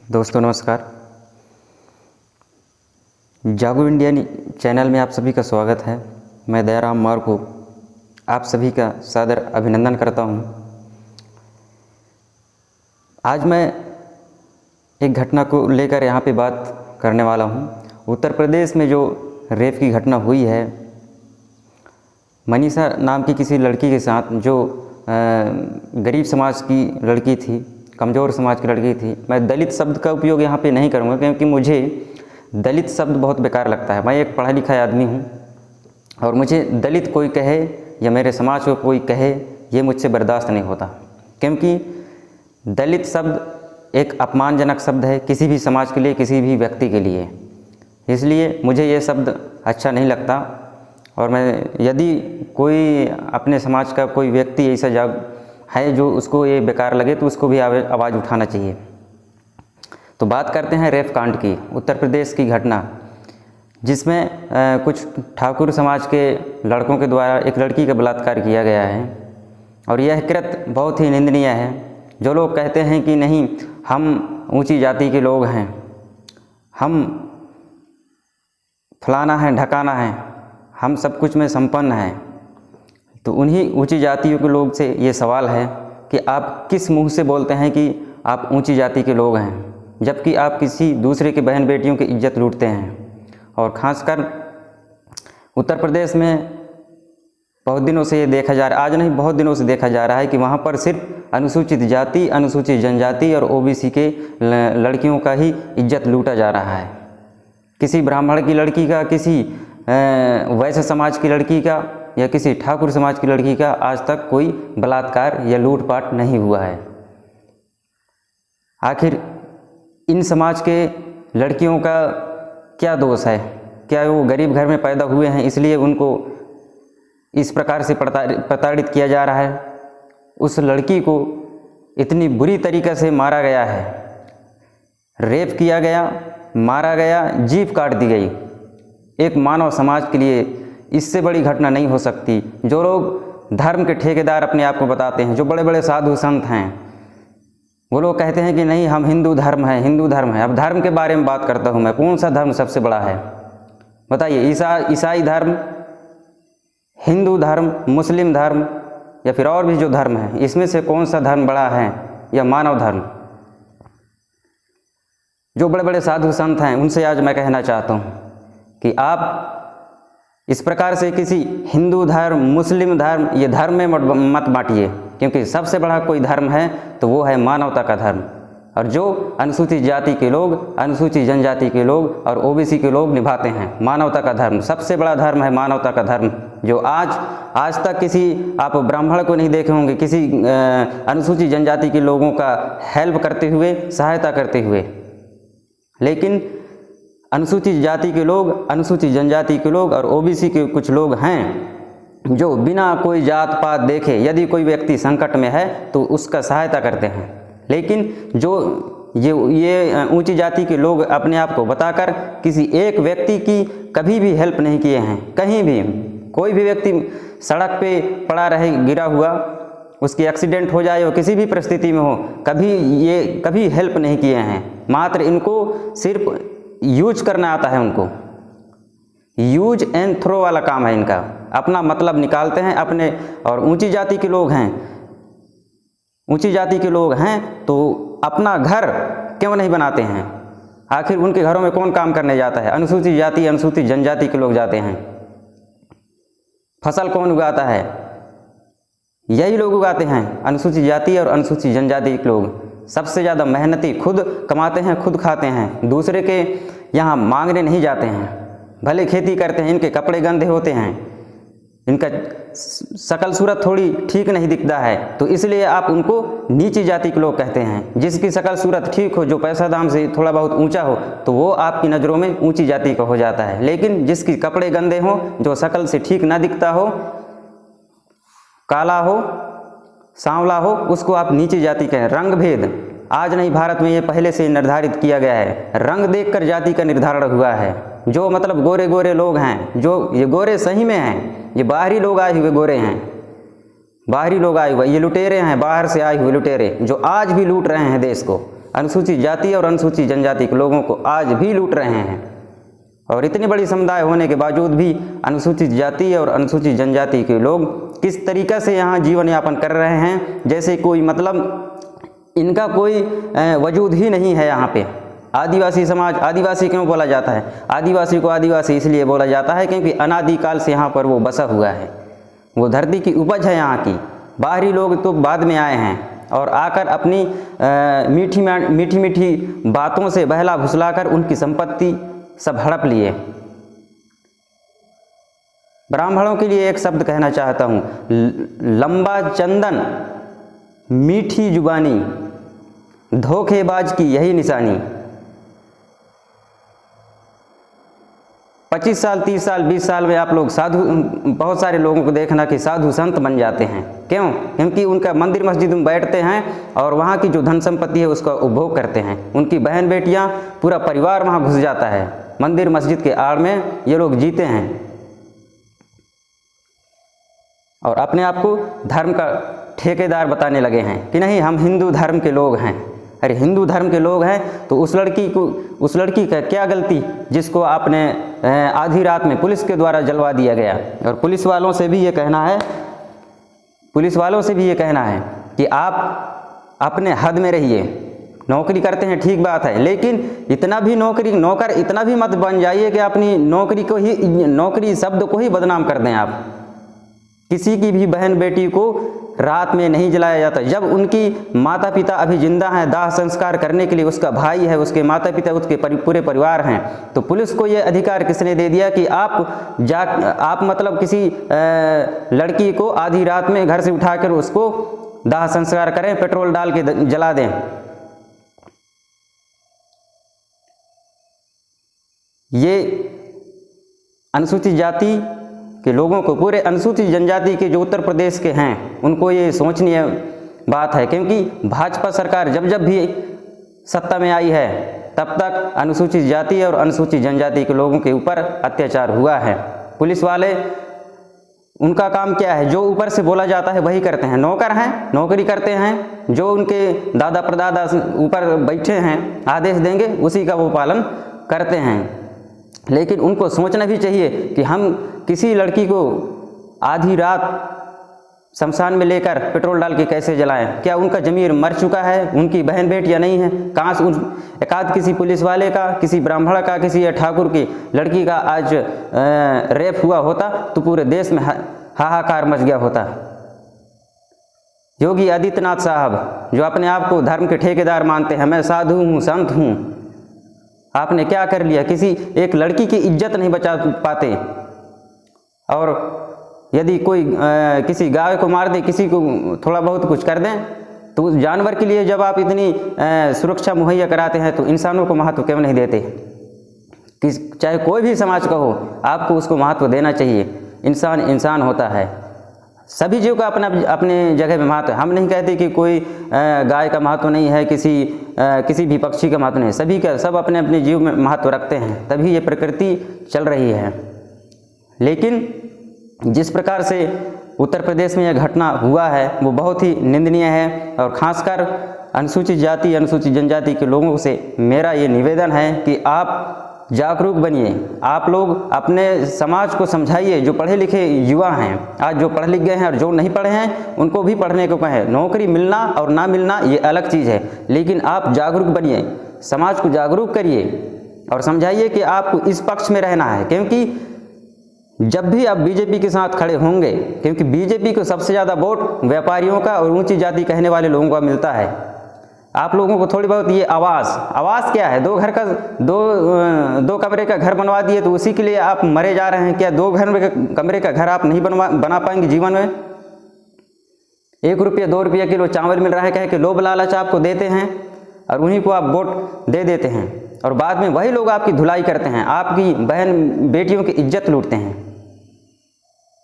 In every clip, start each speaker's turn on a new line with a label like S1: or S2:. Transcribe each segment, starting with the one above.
S1: दोस्तों नमस्कार। जागो इंडिया चैनल में आप सभी का स्वागत है। मैं दयाराम मार को आप सभी का सादर अभिनंदन करता हूं। आज मैं एक घटना को लेकर यहां पे बात करने वाला हूं। उत्तर प्रदेश में जो रेप की घटना हुई है, मनीषा नाम की किसी लड़की के साथ, जो गरीब समाज की लड़की थी, कमज़ोर समाज की लड़की थी। मैं दलित शब्द का उपयोग यहाँ पे नहीं करूँगा क्योंकि मुझे दलित शब्द बहुत बेकार लगता है। मैं एक पढ़ा लिखा आदमी हूँ और मुझे दलित कोई कहे या मेरे समाज को कोई कहे, ये मुझसे बर्दाश्त नहीं होता, क्योंकि दलित शब्द एक अपमानजनक शब्द है किसी भी समाज के लिए, किसी भी व्यक्ति के लिए। इसलिए मुझे ये शब्द अच्छा नहीं लगता। और मैं, यदि कोई अपने समाज का कोई व्यक्ति ऐसा है जो उसको ये बेकार लगे, तो उसको भी आवाज़ उठाना चाहिए। तो बात करते हैं रेप कांड की, उत्तर प्रदेश की घटना, जिसमें कुछ ठाकुर समाज के लड़कों के द्वारा एक लड़की का बलात्कार किया गया है। और यह कृत्य बहुत ही निंदनीय है। जो लोग कहते हैं कि नहीं, हम ऊंची जाति के लोग हैं, हम फलाना है, ढकाना है, हम सब कुछ में संपन्न हैं, तो उन्हीं ऊंची जातियों के लोग से ये सवाल है कि आप किस मुंह से बोलते हैं कि आप ऊंची जाति के लोग हैं, जबकि आप किसी दूसरे के बहन बेटियों की इज्जत लूटते हैं। और ख़ासकर उत्तर प्रदेश में बहुत दिनों से ये देखा जा रहा है, आज नहीं बहुत दिनों से देखा जा रहा है कि वहाँ पर सिर्फ अनुसूचित जाति, अनुसूचित जनजाति और ओबीसी के लड़कियों का ही इज्जत लूटा जा रहा है। किसी ब्राह्मण की लड़की का, किसी वैश्य समाज की लड़की का या किसी ठाकुर समाज की लड़की का आज तक कोई बलात्कार या लूटपाट नहीं हुआ है। आखिर इन समाज के लड़कियों का क्या दोष है? क्या वो गरीब घर में पैदा हुए हैं इसलिए उनको इस प्रकार से प्रताड़ित किया जा रहा है? उस लड़की को इतनी बुरी तरीक़े से मारा गया है, रेप किया गया, मारा गया, जीभ काट दी गई। एक मानव समाज के लिए इससे बड़ी घटना नहीं हो सकती। जो लोग धर्म के ठेकेदार अपने आप को बताते हैं, जो बड़े बड़े साधु संत हैं, वो लोग कहते हैं कि नहीं, हम हिंदू धर्म है, हिंदू धर्म है। अब धर्म के बारे में बात करता हूँ मैं, कौन सा धर्म सबसे बड़ा है बताइए? ईसाई धर्म, हिंदू धर्म, मुस्लिम धर्म या फिर और भी जो धर्म है, इसमें से कौन सा धर्म बड़ा है? या मानव धर्म? जो बड़े बड़े साधु संत हैं उनसे आज मैं कहना चाहता हूँ कि आप इस प्रकार से किसी हिंदू धर्म, मुस्लिम धर्म, ये धर्म में मत बांटिए, क्योंकि सबसे बड़ा कोई धर्म है तो वो है मानवता का धर्म। और जो अनुसूचित जाति के लोग, अनुसूचित जनजाति के लोग और ओबीसी के लोग निभाते हैं मानवता का धर्म, सबसे बड़ा धर्म है मानवता का धर्म। जो आज तक किसी आप ब्राह्मण को नहीं देखे होंगे किसी अनुसूचित जनजाति के लोगों का हेल्प करते हुए, सहायता करते हुए। लेकिन अनुसूचित जाति के लोग, अनुसूचित जनजाति के लोग और ओबीसी के कुछ लोग हैं जो बिना कोई जात पात देखे, यदि कोई व्यक्ति संकट में है तो उसका सहायता करते हैं। लेकिन जो ये ऊंची जाति के लोग अपने आप को बताकर किसी एक व्यक्ति की कभी भी हेल्प नहीं किए हैं। कहीं भी कोई भी व्यक्ति सड़क पे पड़ा रहे, गिरा हुआ, उसकी एक्सीडेंट हो जाए और किसी भी परिस्थिति में हो, कभी हेल्प नहीं किए हैं। मात्र इनको सिर्फ यूज करना आता है, उनको यूज एंड थ्रो वाला काम है इनका, अपना मतलब निकालते हैं अपने। और ऊंची जाति के लोग हैं, ऊंची जाति के लोग हैं तो अपना घर क्यों नहीं बनाते हैं? आखिर उनके घरों में कौन काम करने जाता है? अनुसूचित जाति, अनुसूचित जनजाति के लोग जाते हैं। फसल कौन उगाता है? यही लोग उगाते हैं, अनुसूचित जाति और अनुसूचित जनजाति के लोग। सबसे ज़्यादा मेहनती खुद कमाते हैं, खुद खाते हैं, दूसरे के यहाँ मांगने नहीं जाते हैं। भले खेती करते हैं, इनके कपड़े गंदे होते हैं, इनका शकल सूरत थोड़ी ठीक नहीं दिखता है, तो इसलिए आप उनको नीची जाति के लोग कहते हैं। जिसकी शकल सूरत ठीक हो, जो पैसा दाम से थोड़ा बहुत ऊंचा हो, तो वो आपकी नज़रों में ऊंची जाति का हो जाता है। लेकिन जिसकी कपड़े गंदे हों, जो शकल से ठीक ना दिखता हो, काला हो, सांवला हो, उसको आप नीची जाति कहें। रंग भेद आज नहीं, भारत में ये पहले से निर्धारित किया गया है। रंग देखकर जाति का निर्धारण हुआ है। जो मतलब गोरे गोरे लोग हैं, जो ये गोरे सही में हैं, ये बाहरी लोग आए हुए गोरे हैं, बाहरी लोग आए हुए, ये लुटेरे हैं, बाहर से आए हुए लुटेरे जो आज भी लूट रहे हैं देश को। अनुसूचित जाति और अनुसूचित जनजाति के लोगों को आज भी लूट रहे हैं। और इतनी बड़ी समुदाय होने के बावजूद भी अनुसूचित जाति और अनुसूचित जनजाति के लोग किस तरीक़े से यहाँ जीवन यापन कर रहे हैं, जैसे कोई मतलब इनका कोई वजूद ही नहीं है यहाँ पे। आदिवासी समाज, आदिवासी क्यों बोला जाता है? आदिवासी को आदिवासी इसलिए बोला जाता है क्योंकि अनादिकाल से यहाँ पर वो बसा हुआ है, वो धरती की उपज है यहाँ की। बाहरी लोग तो बाद में आए हैं और आकर अपनी मीठी मीठी बातों से बहला फुसलाकर उनकी संपत्ति सब हड़प लिए। ब्राह्मणों के लिए एक शब्द कहना चाहता हूँ, लंबा चंदन मीठी जुबानी, धोखेबाज की यही निशानी। 25 साल 30 साल 20 साल में आप लोग साधु, बहुत सारे लोगों को देखना कि साधु संत बन जाते हैं। क्यों? क्योंकि उनका मंदिर मस्जिद में बैठते हैं और वहाँ की जो धन संपत्ति है उसका उपभोग करते हैं। उनकी बहन बेटियाँ, पूरा परिवार वहाँ घुस जाता है। मंदिर मस्जिद के आड़ में ये लोग जीते हैं और अपने आप को धर्म का ठेकेदार बताने लगे हैं कि नहीं, हम हिंदू धर्म के लोग हैं। अरे हिंदू धर्म के लोग हैं तो उस लड़की का क्या गलती जिसको आपने आधी रात में पुलिस के द्वारा जलवा दिया गया। और पुलिस वालों से भी ये कहना है कि आप अपने हद में रहिए। नौकरी करते हैं ठीक बात है, लेकिन इतना भी नौकर इतना भी मत बन जाइए कि अपनी नौकरी शब्द को ही बदनाम कर दें आप। किसी की भी बहन बेटी को रात में नहीं जलाया जाता। जब उनकी माता पिता अभी जिंदा हैं, दाह संस्कार करने के लिए उसका भाई है, उसके माता पिता, उसके पूरे परिवार हैं, तो पुलिस को ये अधिकार किसने दे दिया कि आप मतलब किसी लड़की को आधी रात में घर से उठाकर उसको दाह संस्कार करें, पेट्रोल डाल के जला दें। ये अनुसूचित जाति के लोगों को, पूरे अनुसूचित जनजाति के जो उत्तर प्रदेश के हैं, उनको ये सोचनीय बात है। क्योंकि भाजपा सरकार जब भी सत्ता में आई है तब तक अनुसूचित जाति और अनुसूचित जनजाति के लोगों के ऊपर अत्याचार हुआ है। पुलिस वाले, उनका काम क्या है? जो ऊपर से बोला जाता है वही करते हैं। नौकर हैं, नौकरी करते हैं, जो उनके दादा परदादा ऊपर बैठे हैं आदेश देंगे उसी का वो पालन करते हैं। लेकिन उनको सोचना भी चाहिए कि हम किसी लड़की को आधी रात शमशान में लेकर पेट्रोल डाल के कैसे जलाएं? क्या उनका ज़मीर मर चुका है? उनकी बहन बेटियां नहीं है? काश एकाध किसी पुलिस वाले का, किसी ब्राह्मण का, किसी ठाकुर की लड़की का आज रेप हुआ होता तो पूरे देश में हाहाकार मच गया होता। योगी आदित्यनाथ साहब जो अपने आप को धर्म के ठेकेदार मानते हैं, मैं साधु हूँ, संत हूँ, आपने क्या कर लिया? किसी एक लड़की की इज्जत नहीं बचा पाते। और यदि कोई किसी गाय को मार दे, किसी को थोड़ा बहुत कुछ कर दें, तो उस जानवर के लिए जब आप इतनी सुरक्षा मुहैया कराते हैं तो इंसानों को महत्व क्यों नहीं देते? चाहे कोई भी समाज का हो, आपको उसको महत्व देना चाहिए। इंसान इंसान होता है, सभी जीव का अपने जगह में महत्व है। हम नहीं कहते कि कोई गाय का महत्व नहीं है, किसी भी पक्षी का महत्व नहीं है। सभी का, सब अपने अपने जीव में महत्व रखते हैं, तभी ये प्रकृति चल रही है। लेकिन जिस प्रकार से उत्तर प्रदेश में यह घटना हुआ है वो बहुत ही निंदनीय है। और खासकर अनुसूचित जाति, अनुसूचित जनजाति के लोगों से मेरा ये निवेदन है कि आप जागरूक बनिए। आप लोग अपने समाज को समझाइए। जो पढ़े लिखे युवा हैं, आज जो पढ़ लिख गए हैं और जो नहीं पढ़े हैं उनको भी पढ़ने को कहें। नौकरी मिलना और ना मिलना ये अलग चीज़ है, लेकिन आप जागरूक बनिए, समाज को जागरूक करिए और समझाइए कि आपको इस पक्ष में रहना है। क्योंकि जब भी आप बीजेपी के साथ खड़े होंगे, क्योंकि बीजेपी को सबसे ज़्यादा वोट व्यापारियों का और ऊंची जाति कहने वाले लोगों का मिलता है। आप लोगों को थोड़ी बहुत ये आवास क्या है? दो कमरे का घर बनवा दिए तो उसी के लिए आप मरे जा रहे हैं। क्या 2 कमरे का घर आप नहीं बना पाएंगे जीवन में? 1 रुपया 2 रुपया किलो चावल मिल रहा है कह के लोभ लालच आपको देते हैं और उन्हीं को आप वोट दे देते हैं और बाद में वही लोग आपकी धुलाई करते हैं, आपकी बहन बेटियों की इज्जत लूटते हैं।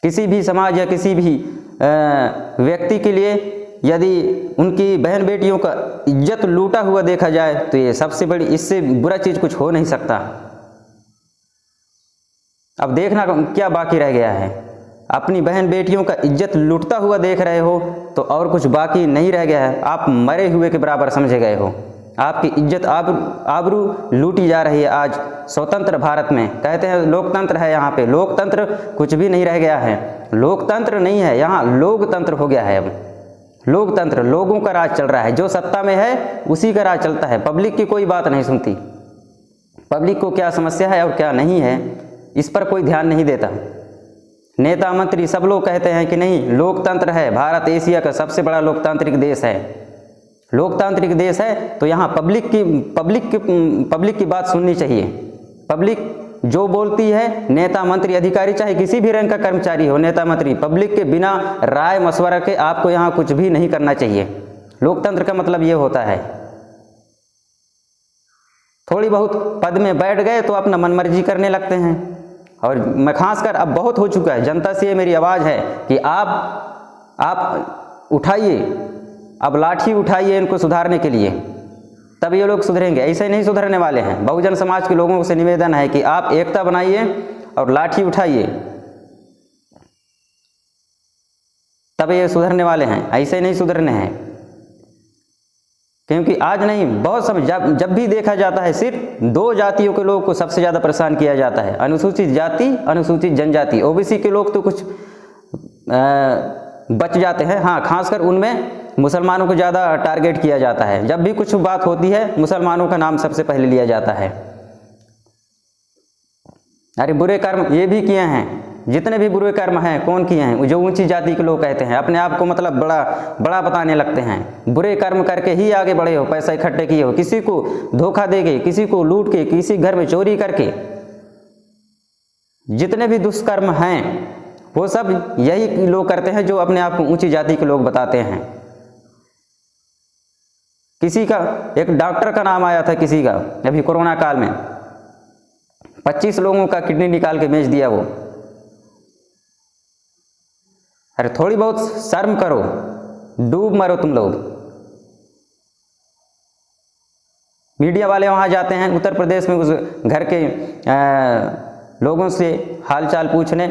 S1: किसी भी समाज या किसी भी व्यक्ति के लिए यदि उनकी बहन बेटियों का इज्जत लूटा हुआ देखा जाए तो ये सबसे बड़ी, इससे बुरा चीज़ कुछ हो नहीं सकता। अब देखना क्या बाकी रह गया है? अपनी बहन बेटियों का इज्जत लूटता हुआ देख रहे हो तो और कुछ बाकी नहीं रह गया है। आप मरे हुए के बराबर समझे गए हो। आपकी इज्जत आबरू लूटी जा रही है। आज स्वतंत्र भारत में कहते हैं लोकतंत्र है, यहाँ पे लोकतंत्र कुछ भी नहीं रह गया है। लोकतंत्र नहीं है, यहाँ लोकतंत्र हो गया है। अब लोकतंत्र, लोगों का राज चल रहा है, जो सत्ता में है उसी का राज चलता है। पब्लिक की कोई बात नहीं सुनती, पब्लिक को क्या समस्या है और क्या नहीं है इस पर कोई ध्यान नहीं देता। नेता मंत्री सब लोग कहते हैं कि नहीं लोकतंत्र है, भारत एशिया का सबसे बड़ा लोकतांत्रिक देश है। लोकतांत्रिक देश है तो यहाँ पब्लिक की बात सुननी चाहिए। पब्लिक जो बोलती है, नेता मंत्री अधिकारी चाहे किसी भी रैंक का कर्मचारी हो, नेता मंत्री, पब्लिक के बिना राय मशवरा के आपको यहाँ कुछ भी नहीं करना चाहिए। लोकतंत्र का मतलब ये होता है। थोड़ी बहुत पद में बैठ गए तो अपना मनमर्जी करने लगते हैं। और मैं खासकर अब बहुत हो चुका है, जनता से ये मेरी आवाज़ है कि आप उठाइए, अब लाठी उठाइए इनको सुधारने के लिए, तब ये लोग सुधरेंगे। ऐसे नहीं सुधरने वाले हैं। बहुजन समाज के लोगों से निवेदन है कि आप एकता बनाइए और लाठी उठाइए, तब ये सुधरने वाले हैं, ऐसे नहीं सुधरने हैं। क्योंकि आज नहीं, बहुत समय जब भी देखा जाता है सिर्फ दो जातियों के लोगों को सबसे ज़्यादा परेशान किया जाता है, अनुसूचित जाति, अनुसूचित जनजाति। ओबीसी के लोग तो कुछ बच जाते हैं, हाँ खासकर उनमें मुसलमानों को ज़्यादा टारगेट किया जाता है। जब भी कुछ बात होती है मुसलमानों का नाम सबसे पहले लिया जाता है। अरे बुरे कर्म ये भी किए हैं, जितने भी बुरे कर्म हैं कौन किए हैं? जो ऊंची जाति के लोग कहते हैं, अपने आप को मतलब बड़ा बताने लगते हैं। बुरे कर्म करके ही आगे बढ़े हो, पैसा इकट्ठे किए हो, किसी को धोखा दे के, किसी को लूट के, किसी घर में चोरी करके, जितने भी दुष्कर्म हैं वो सब यही लोग करते हैं जो अपने आप को ऊंची जाति के लोग बताते हैं। किसी का, एक डॉक्टर का नाम आया था किसी का अभी कोरोना काल में, 25 लोगों का किडनी निकाल के बेच दिया वो। अरे थोड़ी बहुत शर्म करो, डूब मरो तुम लोग। मीडिया वाले वहाँ जाते हैं उत्तर प्रदेश में, उस घर के लोगों से हालचाल पूछने,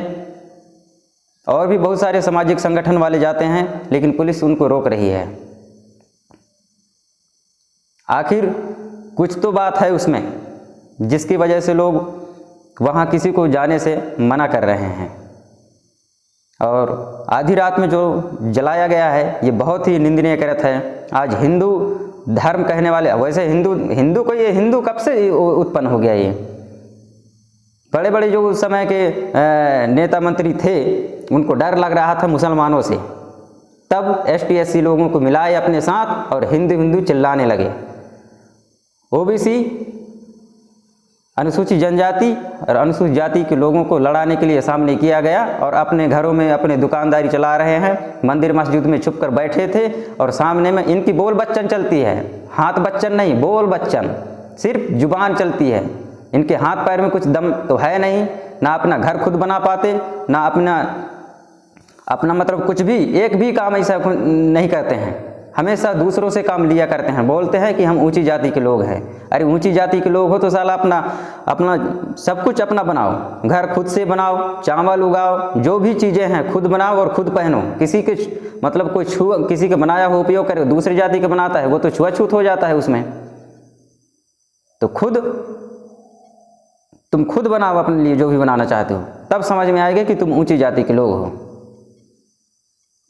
S1: और भी बहुत सारे सामाजिक संगठन वाले जाते हैं, लेकिन पुलिस उनको रोक रही है। आखिर कुछ तो बात है उसमें जिसकी वजह से लोग वहाँ किसी को जाने से मना कर रहे हैं। और आधी रात में जो जलाया गया है ये बहुत ही निंदनीय कृत्य है। आज हिंदू धर्म कहने वाले, वैसे हिंदू को, ये हिंदू कब से उत्पन्न हो गया? ये बड़े बड़े जो उस समय के नेता मंत्री थे उनको डर लग रहा था मुसलमानों से, तब ST SC लोगों को मिलाए अपने साथ और हिंदू हिंदू चिल्लाने लगे। ओबीसी, अनुसूचित जनजाति और अनुसूचित जाति के लोगों को लड़ाने के लिए सामने किया गया, और अपने घरों में अपने दुकानदारी चला रहे हैं, मंदिर मस्जिद में छुप कर बैठे थे, और सामने में इनकी बोल बच्चन चलती है, हाथ बच्चन नहीं, बोल बच्चन, सिर्फ जुबान चलती है। इनके हाथ पैर में कुछ दम तो है नहीं, ना अपना घर खुद बना पाते, ना अपना मतलब कुछ भी एक भी काम ऐसा नहीं करते हैं, हमेशा दूसरों से काम लिया करते हैं। बोलते हैं कि हम ऊंची जाति के लोग हैं। अरे ऊंची जाति के लोग हो तो साला अपना सब कुछ अपना बनाओ, घर खुद से बनाओ, चावल उगाओ, जो भी चीज़ें हैं खुद बनाओ और खुद पहनो। किसी के मतलब कोई किसी का बनाया हुआ उपयोग करे, दूसरी जाति का बनाता है, वो तो छुआछूत हो जाता है उसमें। तो तुम खुद बनाओ अपने लिए जो भी बनाना चाहते हो, तब समझ में आएगा कि तुम ऊंची जाति के लोग हो।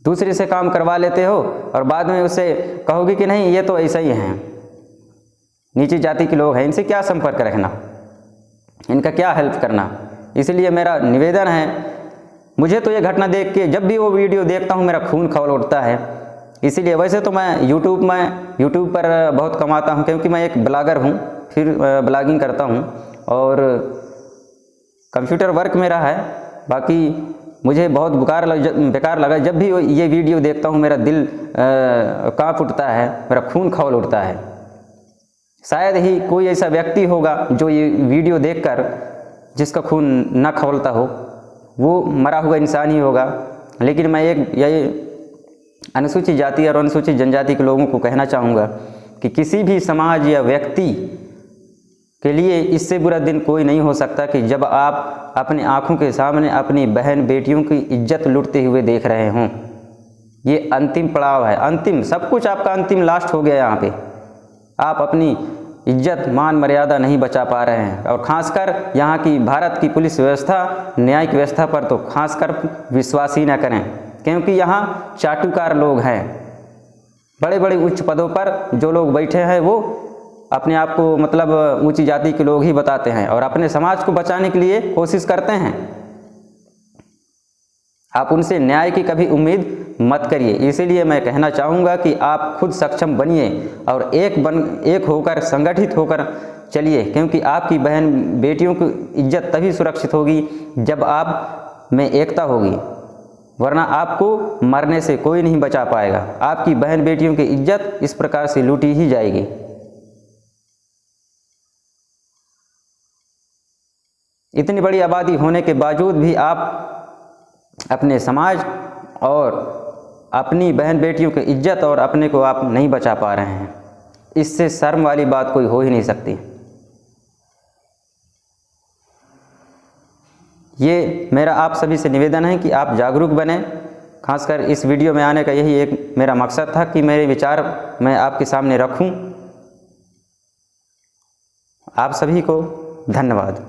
S1: दूसरे से काम करवा लेते हो और बाद में उससे कहोगे कि नहीं ये तो ऐसा ही हैं, नीची जाति के लोग हैं, इनसे क्या संपर्क रखना, इनका क्या हेल्प करना। इसलिए मेरा निवेदन है, मुझे तो ये घटना देख के जब भी वो वीडियो देखता हूँ मेरा खून खौल उठता है। इसीलिए वैसे तो मैं यूट्यूब पर बहुत कमाता हूँ, क्योंकि मैं एक ब्लॉगर हूँ, फिर ब्लॉगिंग करता हूँ और कंप्यूटर वर्क मेरा है। बाकी मुझे बहुत बेकार लगा जब भी ये वीडियो देखता हूँ, मेरा दिल कांप उठता है, मेरा खून खौल उठता है। शायद ही कोई ऐसा व्यक्ति होगा जो ये वीडियो देखकर जिसका खून न खौलता हो, वो मरा हुआ इंसान ही होगा। लेकिन मैं ये अनुसूचित जाति और अनुसूचित जनजाति के लोगों को कहना चाहूँगा कि किसी भी समाज या व्यक्ति के लिए इससे बुरा दिन कोई नहीं हो सकता कि जब आप अपनी आंखों के सामने अपनी बहन बेटियों की इज्जत लुटते हुए देख रहे हों। ये अंतिम पड़ाव है, अंतिम, सब कुछ आपका अंतिम लास्ट हो गया यहाँ पे। आप अपनी इज्जत मान मर्यादा नहीं बचा पा रहे हैं। और खासकर यहाँ की भारत की पुलिस व्यवस्था, न्यायिक व्यवस्था पर तो खासकर विश्वास ही न करें, क्योंकि यहाँ चाटुकार लोग हैं। बड़े बड़े उच्च पदों पर जो लोग बैठे हैं वो अपने आप को मतलब ऊंची जाति के लोग ही बताते हैं और अपने समाज को बचाने के लिए कोशिश करते हैं। आप उनसे न्याय की कभी उम्मीद मत करिए। इसीलिए मैं कहना चाहूँगा कि आप खुद सक्षम बनिए और एक होकर संगठित होकर चलिए, क्योंकि आपकी बहन बेटियों की इज्जत तभी सुरक्षित होगी जब आप में एकता होगी, वरना आपको मरने से कोई नहीं बचा पाएगा। आपकी बहन बेटियों की इज्जत इस प्रकार से लूटी ही जाएगी। इतनी बड़ी आबादी होने के बावजूद भी आप अपने समाज और अपनी बहन बेटियों की इज्जत और अपने को आप नहीं बचा पा रहे हैं। इससे शर्म वाली बात कोई हो ही नहीं सकती। ये मेरा आप सभी से निवेदन है कि आप जागरूक बने। खासकर इस वीडियो में आने का यही एक मेरा मकसद था कि मेरे विचार मैं आपके सामने रखूं। आप सभी को धन्यवाद।